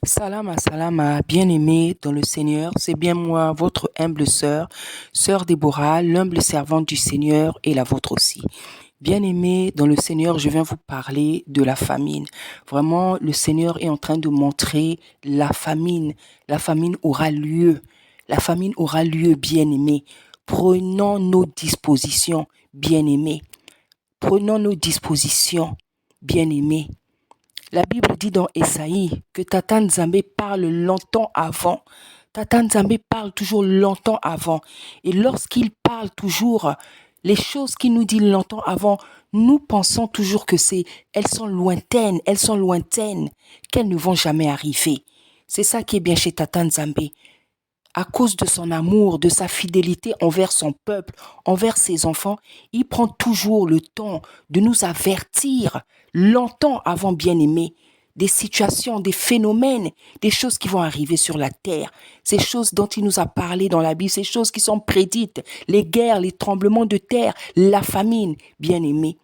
Salama, bien-aimés dans le Seigneur, c'est bien moi, votre humble sœur Déborah, l'humble servante du Seigneur et la vôtre aussi. Bien-aimés dans le Seigneur, je viens vous parler de la famine. Vraiment, le Seigneur est en train de montrer la famine. La famine aura lieu. La famine aura lieu, bien-aimés. Prenons nos dispositions, bien-aimés. Prenons nos dispositions, bien-aimés. La Bible dit dans Ésaïe que Tata Nzambe parle longtemps avant. Tata Nzambe parle toujours longtemps avant. Et lorsqu'il parle toujours, les choses qu'il nous dit longtemps avant, nous pensons toujours que elles sont lointaines, qu'elles ne vont jamais arriver. C'est ça qui est bien chez Tata Nzambe. À cause de son amour, de sa fidélité envers son peuple, envers ses enfants, il prend toujours le temps de nous avertir longtemps avant bien-aimé des situations, des phénomènes, des choses qui vont arriver sur la terre, ces choses dont il nous a parlé dans la Bible, ces choses qui sont prédites, les guerres, les tremblements de terre, la famine, bien-aimé.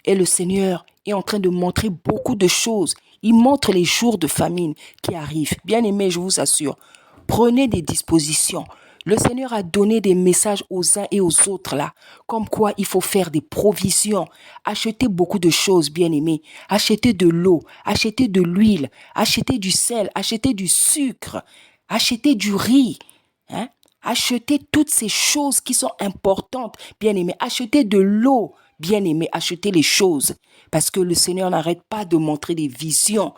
Et le Seigneur est en train de montrer beaucoup de choses. Il montre les jours de famine qui arrivent. Bien-aimé, je vous assure, prenez des dispositions. Le Seigneur a donné des messages aux uns et aux autres là, comme quoi il faut faire des provisions, acheter beaucoup de choses, bien-aimés, acheter de l'eau, acheter de l'huile, acheter du sel, acheter du sucre, acheter du riz, hein? Acheter toutes ces choses qui sont importantes, bien-aimés, acheter de l'eau, bien-aimés, acheter les choses, parce que le Seigneur n'arrête pas de montrer des visions.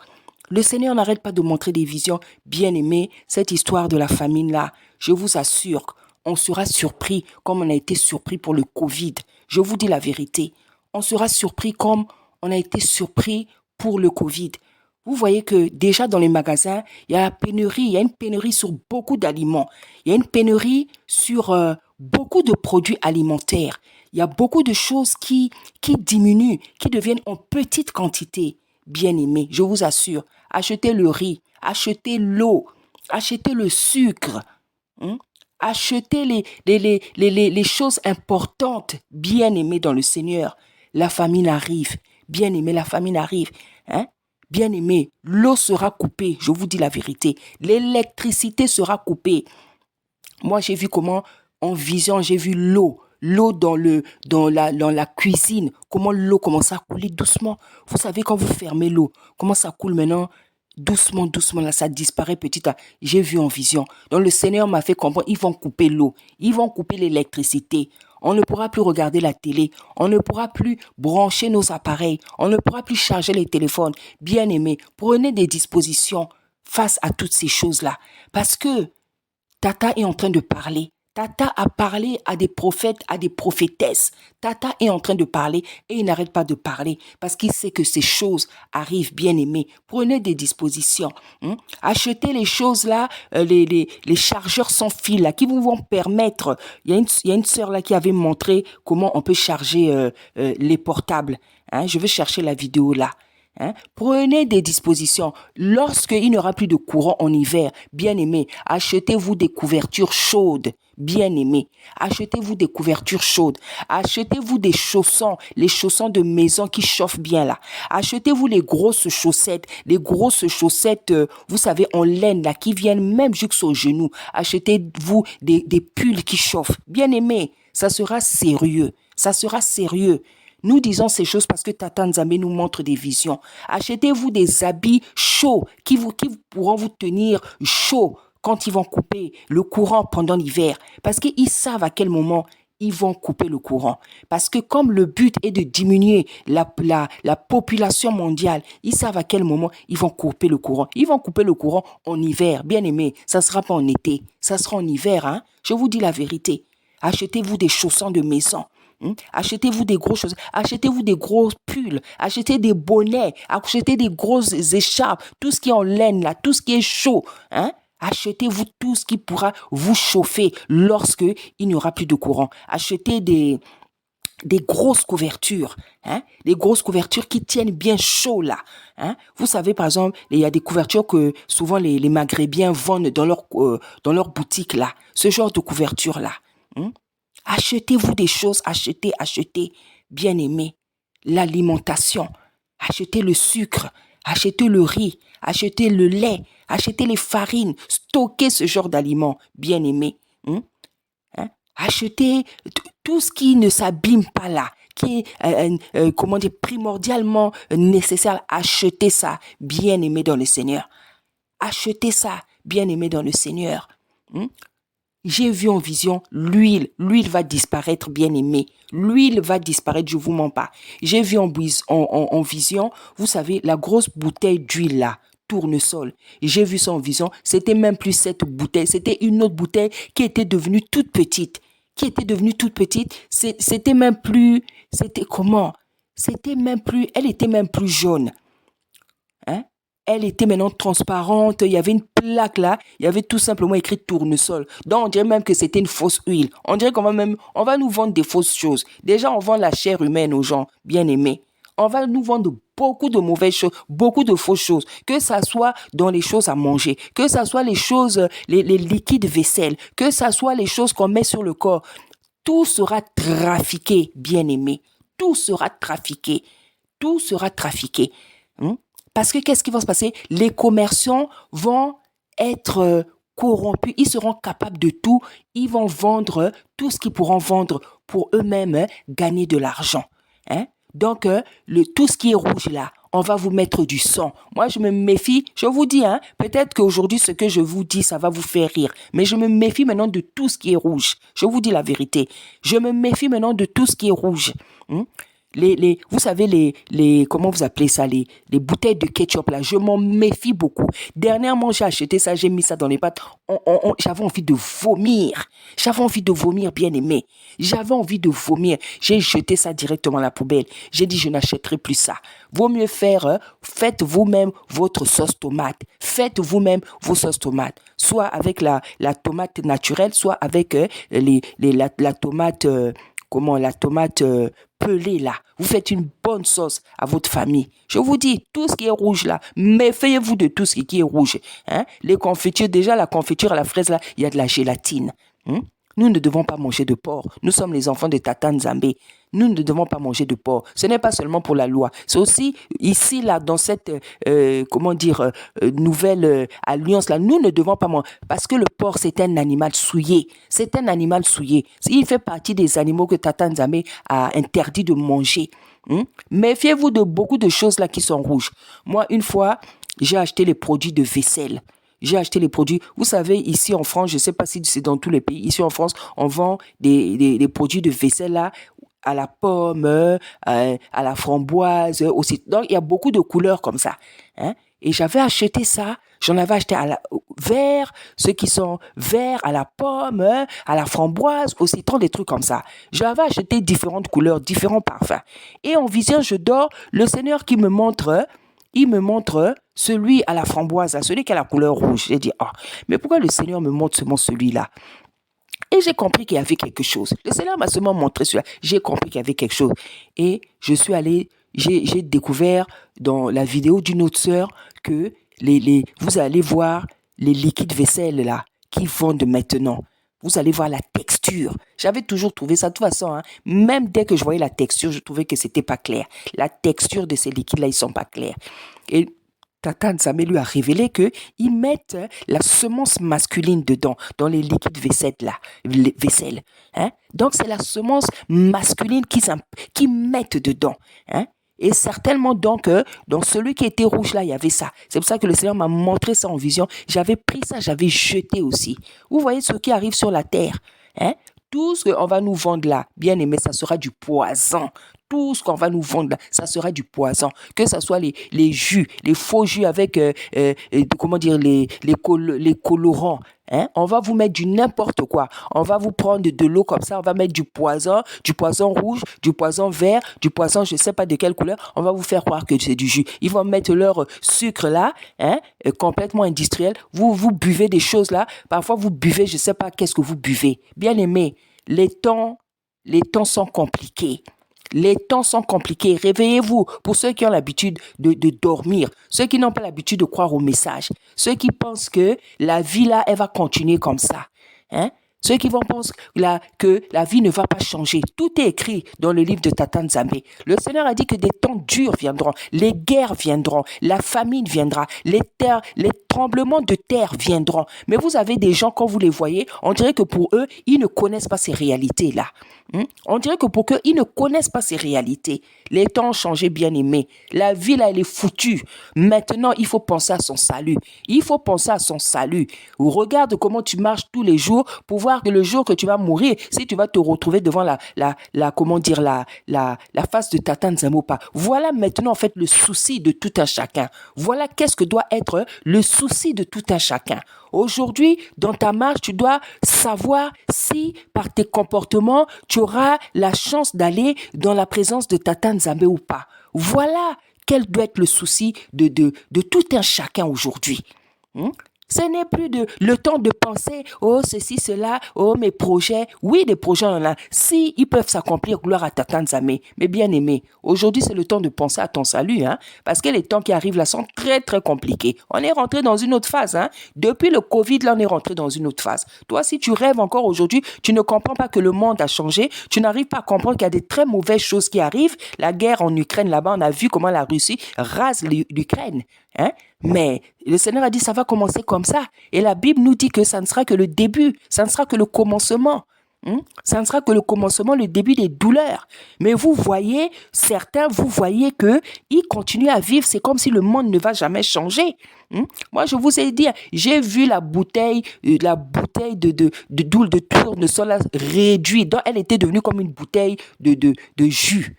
Le Seigneur n'arrête pas de montrer des visions. Bien-aimés, cette histoire de la famine-là, je vous assure, on sera surpris comme on a été surpris pour le Covid. Je vous dis la vérité. On sera surpris comme on a été surpris pour le Covid. Vous voyez que déjà dans les magasins, il y a la pénurie, il y a une pénurie sur beaucoup d'aliments. Il y a une pénurie sur beaucoup de produits alimentaires. Il y a beaucoup de choses qui diminuent, qui deviennent en petite quantité. Bien-aimés, je vous assure, achetez le riz, achetez l'eau, achetez le sucre, hein? Achetez les choses importantes, bien-aimés dans le Seigneur. La famine arrive, bien-aimés, la famine arrive, hein? Bien-aimés, l'eau sera coupée, je vous dis la vérité. L'électricité sera coupée. Moi, j'ai vu comment, en vision, j'ai vu l'eau dans la cuisine, comment l'eau commence à couler doucement. Vous savez, quand vous fermez l'eau, comment ça coule maintenant? Doucement, là, ça disparaît petit à petit. J'ai vu en vision. Donc, le Seigneur m'a fait comprendre, ils vont couper l'eau, ils vont couper l'électricité. On ne pourra plus regarder la télé, on ne pourra plus brancher nos appareils, on ne pourra plus charger les téléphones. Bien aimé, prenez des dispositions face à toutes ces choses-là. Parce que Tata est en train de parler. Tata a parlé à des prophètes, à des prophétesses. Tata est en train de parler et il n'arrête pas de parler parce qu'il sait que ces choses arrivent, bien aimés. Prenez des dispositions. Achetez les choses là, les chargeurs sans fil là, qui vous vont permettre. Il y a une sœur là qui avait montré comment on peut charger les portables. Je vais chercher la vidéo là. Prenez des dispositions. Lorsqu'il n'y aura plus de courant en hiver, bien aimé, achetez-vous des couvertures chaudes. Bien aimé, achetez-vous des couvertures chaudes. Achetez-vous des chaussons, les chaussons de maison qui chauffent bien là. Achetez-vous les grosses chaussettes, vous savez, en laine là, qui viennent même jusqu'aux genoux. Achetez-vous des pulls qui chauffent. Bien aimé, ça sera sérieux. Ça sera sérieux. Nous disons ces choses parce que Tata Nzambe nous montre des visions. Achetez-vous des habits chauds qui pourront vous tenir chaud quand ils vont couper le courant pendant l'hiver. Parce qu'ils savent à quel moment ils vont couper le courant. Parce que comme le but est de diminuer la population mondiale, ils savent à quel moment ils vont couper le courant. Ils vont couper le courant en hiver, bien aimé. Ça ne sera pas en été, ça sera en hiver. Je vous dis la vérité. Achetez-vous des chaussons de maison. Achetez-vous des grosses choses, achetez-vous des gros pulls, achetez des bonnets, achetez des grosses écharpes, tout ce qui est en laine là, tout ce qui est chaud, Achetez-vous tout ce qui pourra vous chauffer lorsque il n'y aura plus de courant. Achetez des grosses couvertures, des grosses couvertures qui tiennent bien chaud là. Vous savez, par exemple, il y a des couvertures que souvent les Maghrébiens vendent dans leur boutique là. Ce genre de couverture là. Achetez-vous des choses, achetez, bien aimé. L'alimentation, achetez le sucre, achetez le riz, achetez le lait, achetez les farines, stockez ce genre d'aliments, bien-aimés. Achetez tout ce qui ne s'abîme pas là, qui est, primordialement nécessaire. Achetez ça, bien-aimés dans le Seigneur. Achetez ça, bien-aimés dans le Seigneur. J'ai vu en vision l'huile va disparaître, bien-aimé. L'huile va disparaître, je vous mens pas. J'ai vu en vision, vous savez, la grosse bouteille d'huile là, tournesol. J'ai vu ça en vision, c'était même plus cette bouteille, c'était une autre bouteille qui était devenue toute petite. C'était même plus, elle était même plus jaune. Elle était maintenant transparente, il y avait une plaque là, il y avait tout simplement écrit tournesol. Donc on dirait même que c'était une fausse huile. On dirait on va nous vendre des fausses choses. Déjà on vend la chair humaine aux gens, bien aimés. On va nous vendre beaucoup de mauvaises choses, beaucoup de fausses choses, que ça soit dans les choses à manger, que ça soit les choses, les liquides vaisselle, que ça soit les choses qu'on met sur le corps. Tout sera trafiqué, bien aimé. Tout sera trafiqué. Parce que qu'est-ce qui va se passer? Les commerçants vont être corrompus, ils seront capables de tout, ils vont vendre tout ce qu'ils pourront vendre pour eux-mêmes, gagner de l'argent. Donc, tout ce qui est rouge là, on va vous mettre du sang. Moi, je me méfie, je vous dis, peut-être qu'aujourd'hui, ce que je vous dis, ça va vous faire rire. Mais je me méfie maintenant de tout ce qui est rouge. Je vous dis la vérité. Je me méfie maintenant de tout ce qui est rouge. Vous savez, comment vous appelez ça, les bouteilles de ketchup là, je m'en méfie beaucoup. Dernièrement, j'ai acheté ça, j'ai mis ça dans les pâtes. J'avais envie de vomir. Bien aimé. J'avais envie de vomir. J'ai jeté ça directement à la poubelle. J'ai dit, je n'achèterai plus ça. Vaut mieux faites vous-même votre sauce tomate. Faites vous-même vos sauces tomates. Soit avec la tomate naturelle, soit avec la tomate, la tomate pelée là. Vous faites une bonne sauce à votre famille. Je vous dis, tout ce qui est rouge là, méfiez-vous de tout ce qui est rouge. Les confitures, déjà la confiture à la fraise là, il y a de la gélatine. Nous ne devons pas manger de porc. Nous sommes les enfants de Tata Nzambe. Nous ne devons pas manger de porc. Ce n'est pas seulement pour la loi. C'est aussi ici, là, dans cette, nouvelle alliance, là, nous ne devons pas manger. Parce que le porc, c'est un animal souillé. Il fait partie des animaux que Tata Nzambe a interdit de manger. Méfiez-vous de beaucoup de choses là qui sont rouges. Moi, une fois, j'ai acheté les produits de vaisselle. Vous savez, ici en France, je ne sais pas si c'est dans tous les pays, ici en France, on vend des produits de vaisselle là, à la pomme, à la framboise aussi. Donc, il y a beaucoup de couleurs comme ça. Et j'avais acheté ça, j'en avais acheté vert, ceux qui sont verts, à la pomme, à la framboise, aussi, tant des trucs comme ça. J'avais acheté différentes couleurs, différents parfums. Et en vision, je dors, le Seigneur il me montre celui à la framboise, celui qui a la couleur rouge. J'ai dit, mais pourquoi le Seigneur me montre seulement celui-là? Et j'ai compris qu'il y avait quelque chose. Le Seigneur m'a seulement montré celui-là. J'ai compris qu'il y avait quelque chose. Et je suis allé, j'ai découvert dans la vidéo d'une autre sœur que vous allez voir les liquides vaisselle là, qui vendent maintenant. Vous allez voir la texture. J'avais toujours trouvé ça. De toute façon, même dès que je voyais la texture, je trouvais que c'était pas clair. La texture de ces liquides-là, ils sont pas clairs. Et Tata Nzambe lui a révélé qu'ils mettent la semence masculine dedans, dans les liquides vaisselle. Donc, c'est la semence masculine qu'ils mettent dedans. Et certainement donc, dans celui qui était rouge là, il y avait ça. C'est pour ça que le Seigneur m'a montré ça en vision. J'avais pris ça, j'avais jeté aussi. Vous voyez ce qui arrive sur la terre. Tout ce qu'on va nous vendre là, bien aimé, ça sera du poison. Tout ce qu'on va nous vendre là, ça sera du poison. Que ce soit les jus, les faux jus avec, les colorants. On va vous mettre du n'importe quoi. On va vous prendre de l'eau comme ça, on va mettre du poison rouge, du poison vert, du poison je ne sais pas de quelle couleur. On va vous faire croire que c'est du jus. Ils vont mettre leur sucre là, complètement industriel. Vous buvez des choses là. Parfois vous buvez, je ne sais pas qu'est-ce que vous buvez. Bien aimé, les temps sont compliqués. Réveillez-vous pour ceux qui ont l'habitude de dormir, ceux qui n'ont pas l'habitude de croire au message, ceux qui pensent que la vie là, elle va continuer comme ça. Ceux qui vont penser que la vie ne va pas changer. Tout est écrit dans le livre de Tata Nzambe. Le Seigneur a dit que des temps durs viendront, les guerres viendront, la famine viendra, les tremblements de terre viendront. Mais vous avez des gens, quand vous les voyez, on dirait que pour eux, ils ne connaissent pas ces réalités-là. On dirait que pour eux, ils ne connaissent pas ces réalités. Les temps ont changé, bien-aimés. La vie, là, elle est foutue. Maintenant, il faut penser à son salut. Il faut penser à son salut. Regarde comment tu marches tous les jours pour voir que le jour que tu vas mourir, si tu vas te retrouver devant la face de Tata Nzambe ou pas. Voilà maintenant, en fait, le souci de tout un chacun. Voilà qu'est-ce que doit être le souci de tout un chacun. Aujourd'hui, dans ta marche, tu dois savoir si, par tes comportements, tu auras la chance d'aller dans la présence de Tata Nzambe ou pas. Voilà quel doit être le souci de tout un chacun aujourd'hui. Ce n'est plus le temps de penser, oh, ceci, cela, oh, mes projets. Oui, des projets, on en a. Si ils peuvent s'accomplir, gloire à Tata Nzambe. Mais bien aimé, aujourd'hui, c'est le temps de penser à ton salut, parce que les temps qui arrivent là sont très, très compliqués. On est rentré dans une autre phase, Depuis le Covid, là, on est rentré dans une autre phase. Toi, si tu rêves encore aujourd'hui, tu ne comprends pas que le monde a changé. Tu n'arrives pas à comprendre qu'il y a des très mauvaises choses qui arrivent. La guerre en Ukraine, là-bas, on a vu comment la Russie rase l'Ukraine, Mais le Seigneur a dit ça va commencer comme ça. Et la Bible nous dit que ça ne sera que le début, ça ne sera que le commencement. Ça ne sera que le commencement, le début des douleurs. Mais vous voyez, certains, vous voyez qu'ils continuent à vivre. C'est comme si le monde ne va jamais changer. Moi, je vous ai dit, j'ai vu la bouteille de d'huile de tournesol réduite. Donc, elle était devenue comme une bouteille de jus.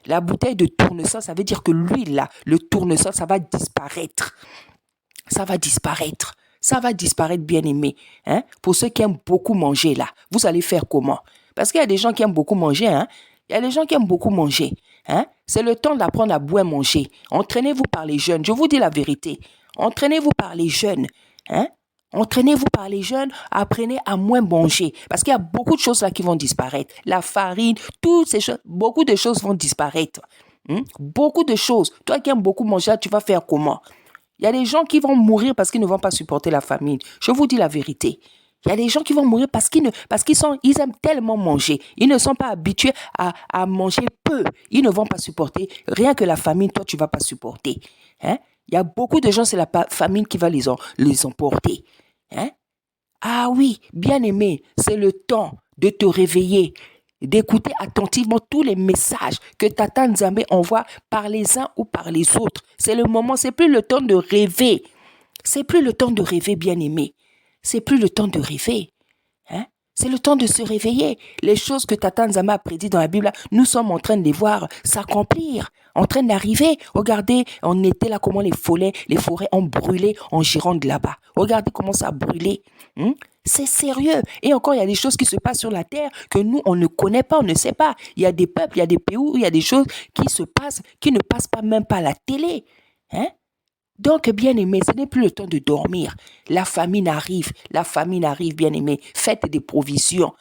La bouteille de tournesol, ça veut dire que l'huile, là, le tournesol, ça va disparaître. Ça va disparaître. Ça va disparaître, bien aimé. Pour ceux qui aiment beaucoup manger, là, vous allez faire comment? Parce qu'il y a des gens qui aiment beaucoup manger. Il y a des gens qui aiment beaucoup manger. C'est le temps d'apprendre à boire manger. Entraînez-vous par les jeunes. Je vous dis la vérité. Entraînez-vous par les jeunes. Entraînez-vous par les jeunes, apprenez à moins manger. Parce qu'il y a beaucoup de choses là qui vont disparaître. La farine, toutes ces choses, beaucoup de choses vont disparaître. Beaucoup de choses. Toi qui aimes beaucoup manger, tu vas faire comment? Il y a des gens qui vont mourir parce qu'ils ne vont pas supporter la famine. Je vous dis la vérité. Il y a des gens qui vont mourir parce qu'ils aiment tellement manger. Ils ne sont pas habitués à manger peu. Ils ne vont pas supporter. Rien que la famine, toi, tu ne vas pas supporter. Il y a beaucoup de gens, c'est la famine qui va les emporter. Ah oui, bien aimé, c'est le temps de te réveiller, d'écouter attentivement tous les messages que Tata Nzambe envoie par les uns ou par les autres. C'est le moment, c'est plus le temps de rêver. C'est plus le temps de rêver, bien aimé. C'est plus le temps de rêver. C'est le temps de se réveiller. Les choses que Tata Nzambe a prédites dans la Bible, nous sommes en train de les voir s'accomplir, en train d'arriver. Regardez, on était là, comment les forêts ont brûlé en Gironde là-bas. Regardez comment ça a brûlé. C'est sérieux. Et encore, il y a des choses qui se passent sur la terre que nous, on ne connaît pas, on ne sait pas. Il y a des peuples, il y a des pays où il y a des choses qui se passent, qui ne passent pas même pas à la télé. Donc, bien aimé, ce n'est plus le temps de dormir. La famine arrive, bien aimé. Faites des provisions,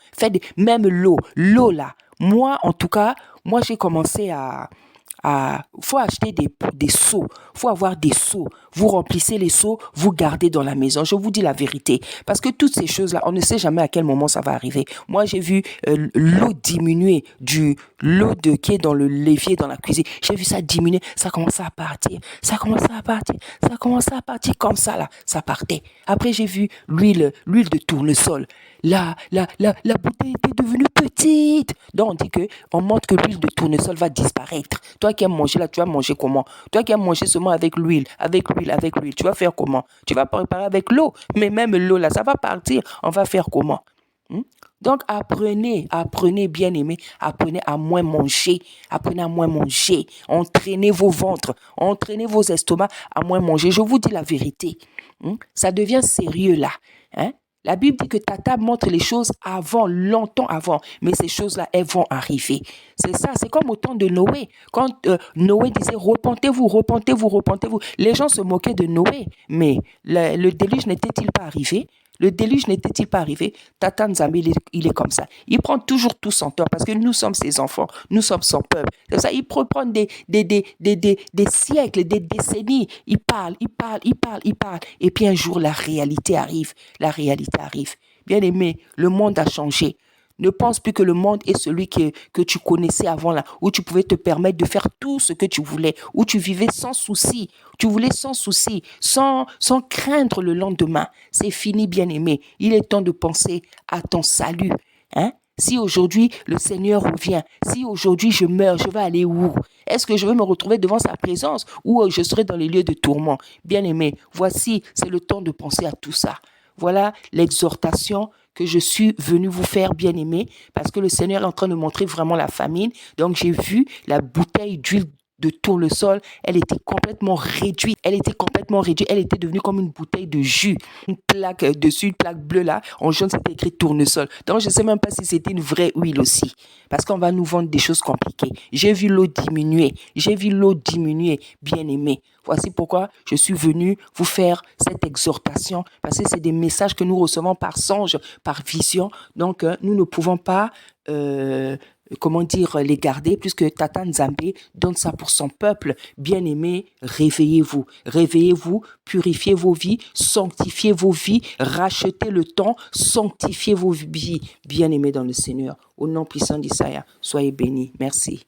même l'eau là. Moi, en tout cas, j'ai commencé faut acheter des seaux, faut avoir des seaux. Vous remplissez les seaux, vous gardez dans la maison. Je vous dis la vérité. Parce que toutes ces choses-là, on ne sait jamais à quel moment ça va arriver. Moi, j'ai vu l'eau diminuer, l'eau qui est dans le l'évier, dans la cuisine. J'ai vu ça diminuer, ça commençait à partir. Ça commençait à partir comme ça, là. Ça partait. Après, j'ai vu l'huile de tournesol. La bouteille était devenue petite. Donc, on dit on montre que l'huile de tournesol va disparaître. Toi qui aimes manger là, tu vas manger comment? Toi qui aimes manger seulement avec l'huile, tu vas faire comment? Tu vas préparer avec l'eau. Mais même l'eau là, ça va partir. On va faire comment? Donc, apprenez, bien aimé, apprenez à moins manger. Entraînez vos ventres, entraînez vos estomacs à moins manger. Je vous dis la vérité. Ça devient sérieux là. La Bible dit que Tata montre les choses longtemps avant. Mais ces choses-là, elles vont arriver. C'est ça, c'est comme au temps de Noé. Quand Noé disait, repentez-vous. Les gens se moquaient de Noé. Mais le déluge n'était-il pas arrivé? Tata Nzambe, il est comme ça. Il prend toujours tout son temps parce que nous sommes ses enfants. Nous sommes son peuple. C'est ça, il peut prendre des siècles, des décennies. Il parle. Et puis un jour, la réalité arrive. Bien-aimé, le monde a changé. Ne pense plus que le monde est celui que tu connaissais avant là, où tu pouvais te permettre de faire tout ce que tu voulais, où tu vivais sans souci. Tu voulais sans souci, sans craindre le lendemain. C'est fini, bien-aimé. Il est temps de penser à ton salut. Hein? Si aujourd'hui le Seigneur revient, si aujourd'hui je meurs, je vais aller où? Est-ce que je vais me retrouver devant sa présence ou je serai dans les lieux de tourment? Bien-aimé, voici, c'est le temps de penser à tout ça. Voilà l'exhortation que je suis venu vous faire, bien-aimé, parce que le Seigneur est en train de montrer vraiment la famine. Donc, j'ai vu la bouteille d'huile de tournesol, elle était complètement réduite. Elle était complètement réduite. Elle était devenue comme une bouteille de jus. Une plaque dessus, une plaque bleue là, en jaune, c'était écrit tournesol. Donc, je ne sais même pas si c'était une vraie huile aussi. Parce qu'on va nous vendre des choses compliquées. J'ai vu l'eau diminuer. J'ai vu l'eau diminuer, bien aimé. Voici pourquoi je suis venu vous faire cette exhortation. Parce que c'est des messages que nous recevons par songe, par vision. Donc, nous ne pouvons pas... les garder, puisque Tata Nzambe donne ça pour son peuple. Bien-aimés, réveillez-vous. Réveillez-vous, purifiez vos vies, sanctifiez vos vies, rachetez le temps, sanctifiez vos vies. Bien-aimés dans le Seigneur. Au nom puissant d'Isaïe, soyez bénis. Merci.